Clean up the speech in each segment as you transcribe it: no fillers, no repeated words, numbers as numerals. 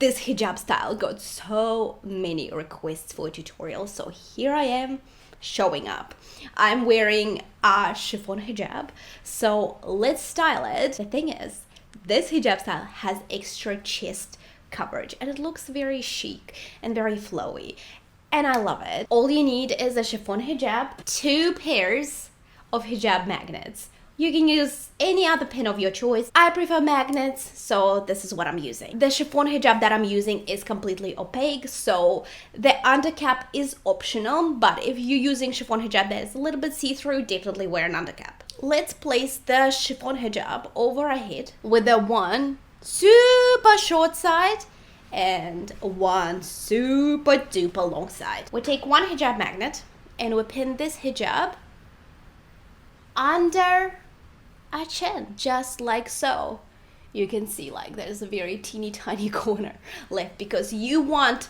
This hijab style got so many requests for tutorials, so here I am showing up. I'm wearing a chiffon hijab, so let's style it. The thing is, this hijab style has extra chest coverage and it looks very chic and very flowy, and I love it. All you need is a chiffon hijab, 2 pairs of hijab magnets. You can use any other pin of your choice. I prefer magnets, so this is what I'm using. The chiffon hijab that I'm using is completely opaque, so the undercap is optional, but if you're using chiffon hijab that is a little bit see-through, definitely wear an undercap. Let's place the chiffon hijab over our head with the one super short side and one super duper long side. We take one hijab magnet and we pin this hijab under our chin, just like so. You can see like there's a very teeny tiny corner left because you want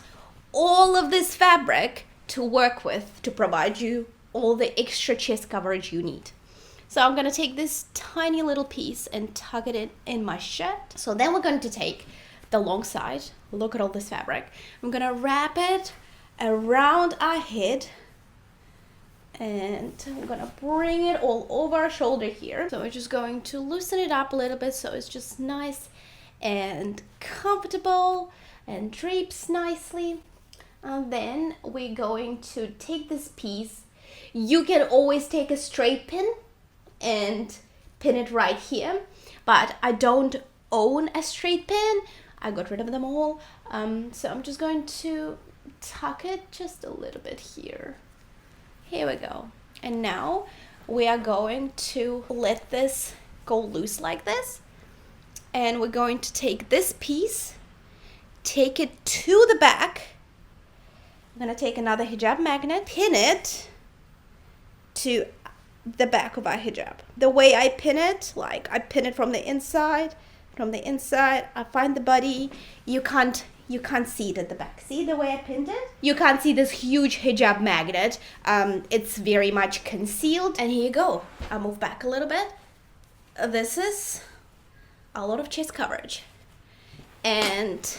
all of this fabric to work with to provide you all the extra chest coverage you need. So I'm gonna take this tiny little piece and tuck it in my shirt. So then we're going to take the long side. Look at all this fabric. I'm gonna wrap it around our head and I'm gonna bring it all over our shoulder here. So we're just going to loosen it up a little bit so it's just nice and comfortable and drapes nicely. And then we're going to take this piece. You can always take a straight pin and pin it right here, but I don't own a straight pin. I got rid of them all. So I'm just going to tuck it just a little bit here. Here we go. And now we are going to let this go loose like this. And we're going to take this piece, take it to the back. I'm gonna take another hijab magnet, pin it to the back of our hijab. The way I pin it, like I pin it from the inside. From the inside, I find the body. You can't see it at the back. See the way I pinned it? You can't see this huge hijab magnet. It's very much concealed. And here you go. I'll move back a little bit. This is a lot of chest coverage. And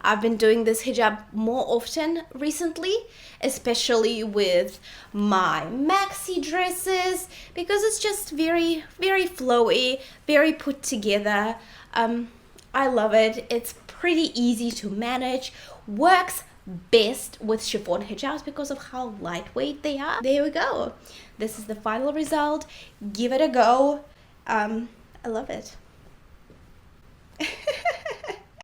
I've been doing this hijab more often recently, especially with my maxi dresses, because it's just very, very flowy, very put together. I love it. It's pretty easy to manage, works best with chiffon hijabs because of how lightweight they are. There we go. This is the final result. Give it a go. I love it.